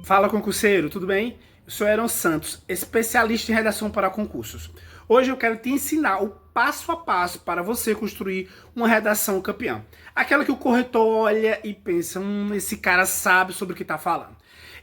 Fala, concurseiro, tudo bem? Eu sou Aaron Santos, especialista em redação para concursos. Hoje eu quero te ensinar o passo a passo para você construir uma redação campeã. Aquela que o corretor olha e pensa, esse cara sabe sobre o que está falando.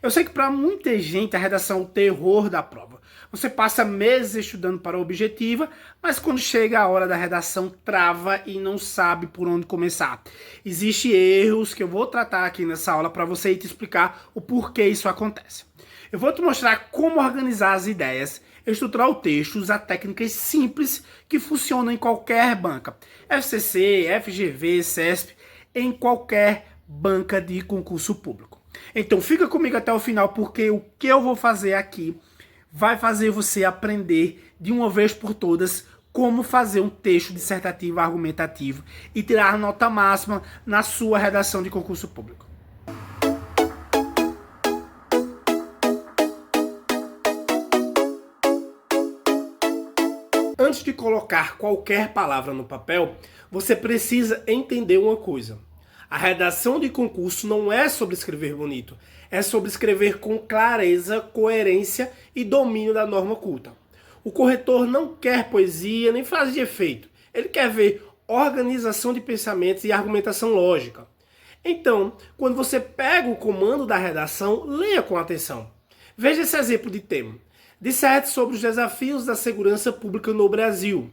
Eu sei que para muita gente a redação é o terror da prova. Você passa meses estudando para a objetiva, mas quando chega a hora da redação trava e não sabe por onde começar. Existem erros que eu vou tratar aqui nessa aula para você e te explicar o porquê isso acontece. Eu vou te mostrar como organizar as ideias, estruturar o texto, usar técnicas simples que funcionam em qualquer banca. FCC, FGV, CESP, em qualquer banca de concurso público. Então fica comigo até o final, porque o que eu vou fazer aqui vai fazer você aprender de uma vez por todas como fazer um texto dissertativo argumentativo e tirar nota máxima na sua redação de concurso público. Antes de colocar qualquer palavra no papel, você precisa entender uma coisa. A redação de concurso não é sobre escrever bonito, é sobre escrever com clareza, coerência e domínio da norma culta. O corretor não quer poesia nem frase de efeito, ele quer ver organização de pensamentos e argumentação lógica. Então, quando você pega o comando da redação, leia com atenção. Veja esse exemplo de tema. Disserte sobre os desafios da segurança pública no Brasil.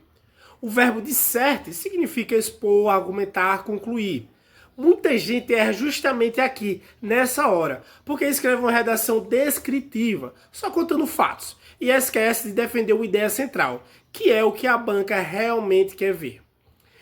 O verbo disserte significa expor, argumentar, concluir. Muita gente erra justamente aqui, nessa hora, porque escreve uma redação descritiva, só contando fatos, e esquece de defender uma ideia central, que é o que a banca realmente quer ver.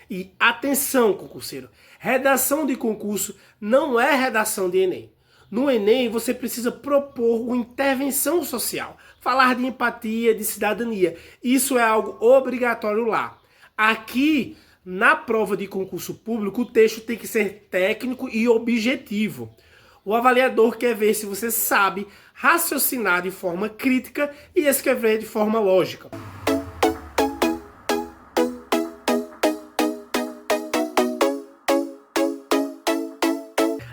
E atenção, concurseiro, redação de concurso não é redação de Enem. No Enem, você precisa propor uma intervenção social, falar de empatia, de cidadania. Isso é algo obrigatório lá. Aqui, na prova de concurso público, o texto tem que ser técnico e objetivo. O avaliador quer ver se você sabe raciocinar de forma crítica e escrever de forma lógica.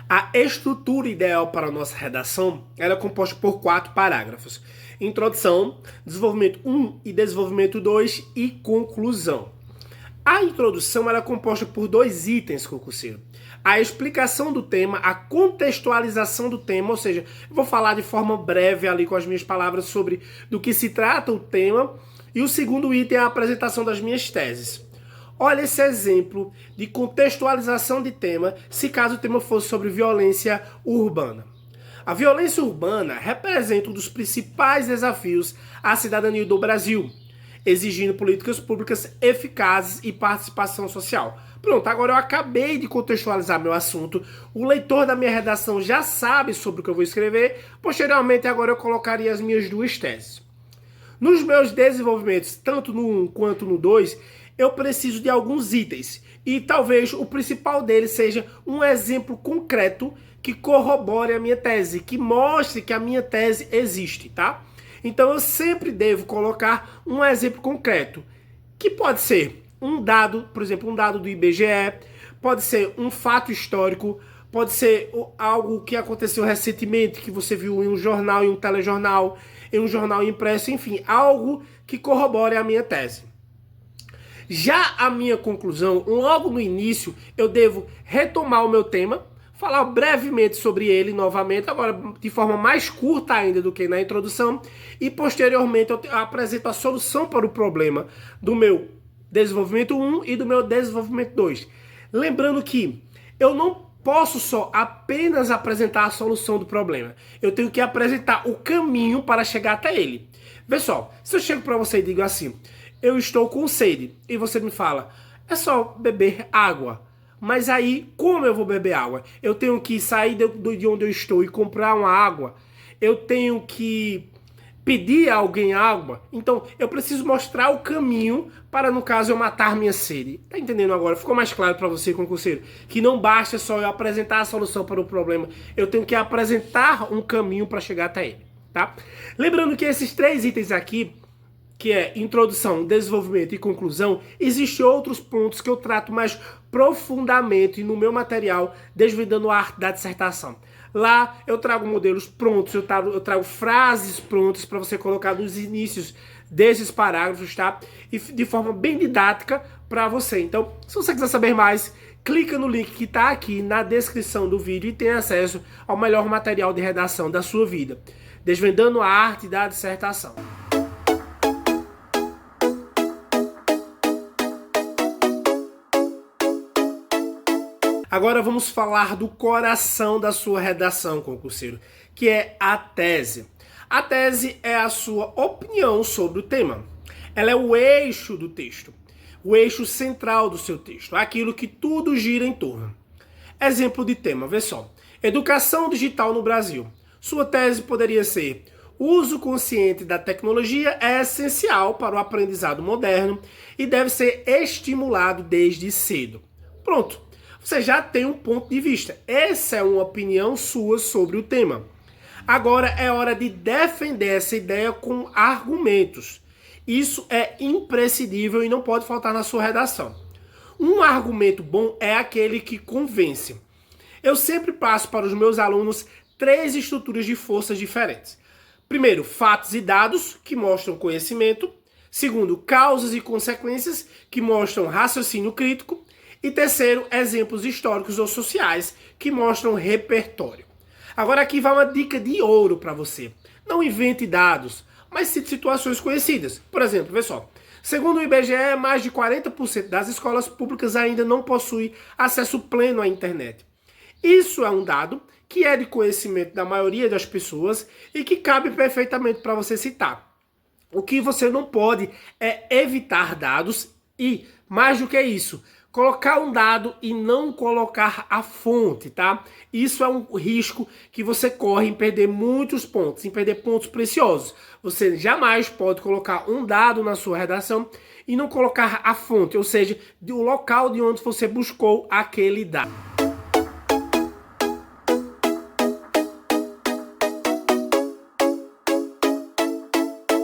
A estrutura ideal para a nossa redação ela é composta por 4 parágrafos. Introdução, desenvolvimento 1 e desenvolvimento 2 e conclusão. A introdução ela é composta por 2 itens, concurseiro. A explicação do tema, a contextualização do tema, ou seja, eu vou falar de forma breve ali com as minhas palavras sobre do que se trata o tema. E o segundo item é a apresentação das minhas teses. Olha esse exemplo de contextualização de tema, se caso o tema fosse sobre violência urbana. A violência urbana representa um dos principais desafios à cidadania do Brasil, exigindo políticas públicas eficazes e participação social. Pronto, agora eu acabei de contextualizar meu assunto, o leitor da minha redação já sabe sobre o que eu vou escrever, posteriormente agora eu colocaria as minhas 2 teses. Nos meus desenvolvimentos, tanto no 1 quanto no 2, eu preciso de alguns itens, e talvez o principal deles seja um exemplo concreto que corrobore a minha tese, que mostre que a minha tese existe, tá? Então eu sempre devo colocar um exemplo concreto, que pode ser um dado, por exemplo, um dado do IBGE, pode ser um fato histórico, pode ser algo que aconteceu recentemente, que você viu em um jornal, em um telejornal, em um jornal impresso, enfim, algo que corrobore a minha tese. Já a minha conclusão, logo no início, eu devo retomar o meu tema, falar brevemente sobre ele novamente, agora de forma mais curta ainda do que na introdução, e posteriormente eu apresento a solução para o problema do meu desenvolvimento 1 e do meu desenvolvimento 2. Lembrando que eu não posso só apenas apresentar a solução do problema, eu tenho que apresentar o caminho para chegar até ele. Vê só, se eu chego para você e digo assim, eu estou com sede, e você me fala, é só beber água. Mas aí, como eu vou beber água? Eu tenho que sair de onde eu estou e comprar uma água. Eu tenho que pedir a alguém água. Então, eu preciso mostrar o caminho para, no caso, eu matar minha sede. Tá entendendo agora? Ficou mais claro para você, concurseiro? Que não basta só eu apresentar a solução para o problema. Eu tenho que apresentar um caminho para chegar até ele, tá? Lembrando que esses 3 itens aqui, que é introdução, desenvolvimento e conclusão, existem outros pontos que eu trato mais profundamente no meu material, Desvendando a Arte da Dissertação. Lá eu trago modelos prontos, eu trago frases prontas para você colocar nos inícios desses parágrafos, tá? E de forma bem didática para você. Então, se você quiser saber mais, clica no link que está aqui na descrição do vídeo e tem acesso ao melhor material de redação da sua vida, desvendando a arte da dissertação. Agora vamos falar do coração da sua redação, concurseiro, que é a tese. A tese é a sua opinião sobre o tema. Ela é o eixo do texto, o eixo central do seu texto, aquilo que tudo gira em torno. Exemplo de tema, vê só. Educação digital no Brasil. Sua tese poderia ser: o uso consciente da tecnologia é essencial para o aprendizado moderno e deve ser estimulado desde cedo. Pronto. Você já tem um ponto de vista. Essa é uma opinião sua sobre o tema. Agora é hora de defender essa ideia com argumentos. Isso é imprescindível e não pode faltar na sua redação. Um argumento bom é aquele que convence. Eu sempre passo para os meus alunos 3 estruturas de forças diferentes. Primeiro, fatos e dados, que mostram conhecimento. Segundo, causas e consequências, que mostram raciocínio crítico. E terceiro, exemplos históricos ou sociais, que mostram repertório. Agora aqui vai uma dica de ouro para você. Não invente dados, mas cite situações conhecidas. Por exemplo, vê só. Segundo o IBGE, mais de 40% das escolas públicas ainda não possuem acesso pleno à internet. Isso é um dado que é de conhecimento da maioria das pessoas e que cabe perfeitamente para você citar. O que você não pode é evitar dados e, mais do que isso, colocar um dado e não colocar a fonte, tá? Isso é um risco que você corre em perder muitos pontos, em perder pontos preciosos. Você jamais pode colocar um dado na sua redação e não colocar a fonte, ou seja, o local de onde você buscou aquele dado.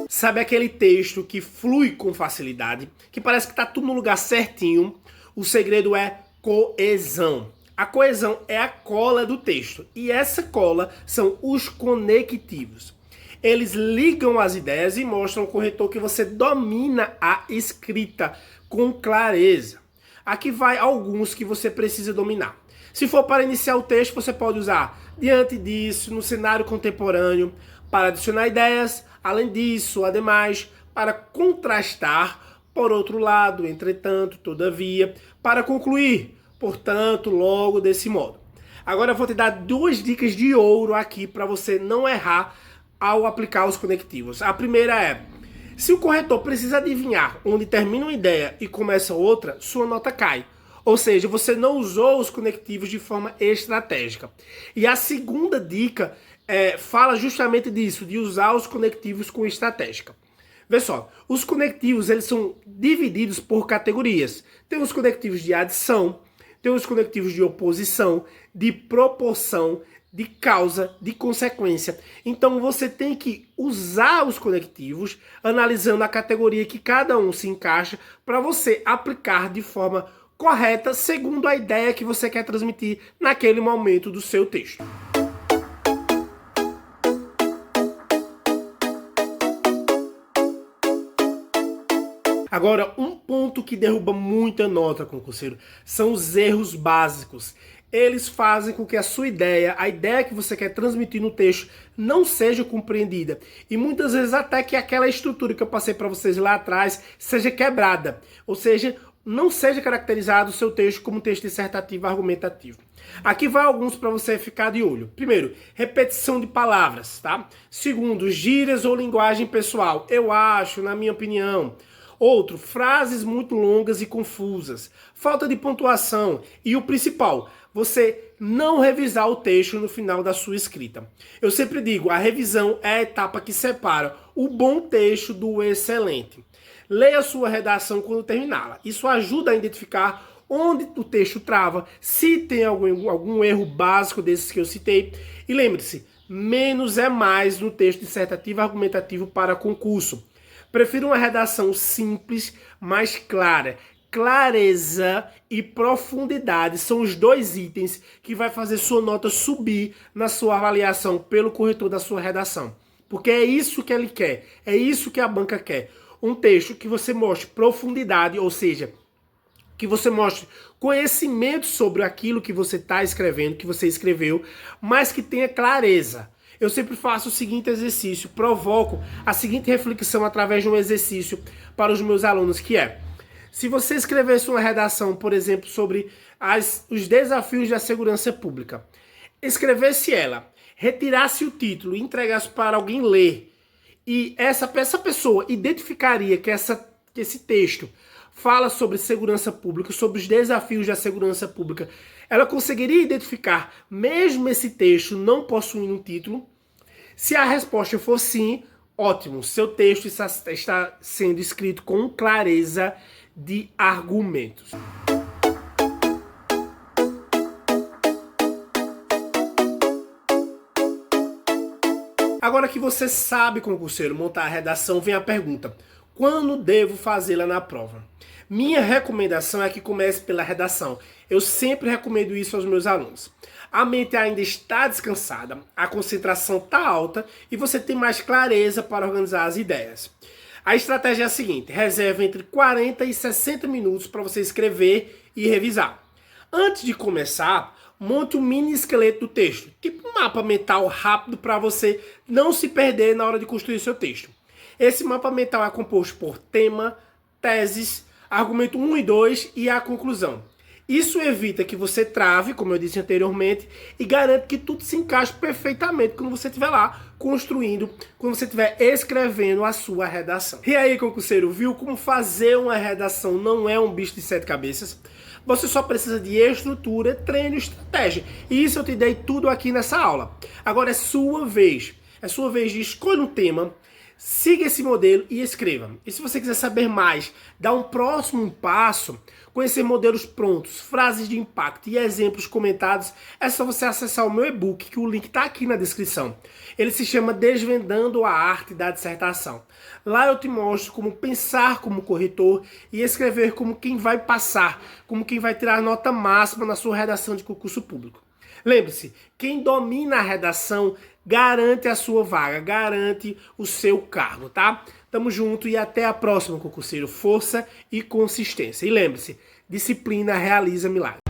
Sabe aquele texto que flui com facilidade, que parece que está tudo no lugar certinho? O segredo é coesão. A coesão é a cola do texto e essa cola são os conectivos. Eles ligam as ideias e mostram ao corretor que você domina a escrita com clareza. Aqui vai alguns que você precisa dominar. Se for para iniciar o texto, você pode usar diante disso, no cenário contemporâneo, para adicionar ideias, além disso, ademais, para contrastar. Por outro lado, entretanto, todavia, para concluir, portanto, logo, desse modo. Agora eu vou te dar 2 dicas de ouro aqui para você não errar ao aplicar os conectivos. A primeira é: se o corretor precisa adivinhar onde termina uma ideia e começa outra, sua nota cai. Ou seja, você não usou os conectivos de forma estratégica. E a segunda dica fala justamente disso, de usar os conectivos com estratégia. Vê só, os conectivos eles são divididos por categorias. Tem os conectivos de adição, tem os conectivos de oposição, de proporção, de causa, de consequência. Então você tem que usar os conectivos analisando a categoria que cada um se encaixa para você aplicar de forma correta segundo a ideia que você quer transmitir naquele momento do seu texto. Agora, um ponto que derruba muita nota, concurseiro, são os erros básicos. Eles fazem com que a sua ideia, a ideia que você quer transmitir no texto, não seja compreendida. E muitas vezes até que aquela estrutura que eu passei para vocês lá atrás seja quebrada. Ou seja, não seja caracterizado o seu texto como um texto dissertativo argumentativo. Aqui vai alguns para você ficar de olho. Primeiro, repetição de palavras, tá? Segundo, gírias ou linguagem pessoal. Eu acho, na minha opinião. Outro, frases muito longas e confusas, falta de pontuação e o principal, você não revisar o texto no final da sua escrita. Eu sempre digo, a revisão é a etapa que separa o bom texto do excelente. Leia a sua redação quando terminá-la. Isso ajuda a identificar onde o texto trava, se tem algum erro básico desses que eu citei. E lembre-se, menos é mais no texto dissertativo argumentativo para concurso. Prefiro uma redação simples, mais clara, clareza e profundidade são os dois itens que vai fazer sua nota subir na sua avaliação pelo corretor da sua redação. Porque é isso que ele quer, é isso que a banca quer. Um texto que você mostre profundidade, ou seja, que você mostre conhecimento sobre aquilo que você está escrevendo, que você escreveu, mas que tenha clareza. Eu sempre faço o seguinte exercício, provoco a seguinte reflexão através de um exercício para os meus alunos, que é: se você escrevesse uma redação, por exemplo, sobre os desafios da segurança pública, escrevesse ela, retirasse o título e entregasse para alguém ler, e essa pessoa identificaria que esse texto fala sobre segurança pública, sobre os desafios da segurança pública, ela conseguiria identificar, mesmo esse texto não possuindo um título? Se a resposta for sim, ótimo, seu texto está sendo escrito com clareza de argumentos. Agora que você sabe, concurseiro, montar a redação, vem a pergunta: quando devo fazê-la na prova? Minha recomendação é que comece pela redação. Eu sempre recomendo isso aos meus alunos. A mente ainda está descansada, a concentração está alta e você tem mais clareza para organizar as ideias. A estratégia é a seguinte: reserve entre 40 e 60 minutos para você escrever e revisar. Antes de começar, monte um mini esqueleto do texto, tipo um mapa mental rápido para você não se perder na hora de construir seu texto. Esse mapa mental é composto por tema, teses, argumento 1 e 2 e a conclusão. Isso evita que você trave, como eu disse anteriormente, e garante que tudo se encaixe perfeitamente quando você estiver lá construindo, quando você estiver escrevendo a sua redação. E aí, concurseiro, viu como fazer uma redação não é um bicho de 7 cabeças? Você só precisa de estrutura, treino e estratégia. E isso eu te dei tudo aqui nessa aula. Agora é sua vez. É sua vez de escolher um tema, siga esse modelo e escreva. E se você quiser saber mais, dar um próximo passo, conhecer modelos prontos, frases de impacto e exemplos comentados, é só você acessar o meu e-book, que o link está aqui na descrição. Ele se chama Desvendando a Arte da Dissertação. Lá eu te mostro como pensar como corretor e escrever como quem vai passar, como quem vai tirar nota máxima na sua redação de concurso público. Lembre-se, quem domina a redação garante a sua vaga, garante o seu cargo, tá? Tamo junto e até a próxima, concurseiro. Força e consistência. E lembre-se, disciplina realiza milagres.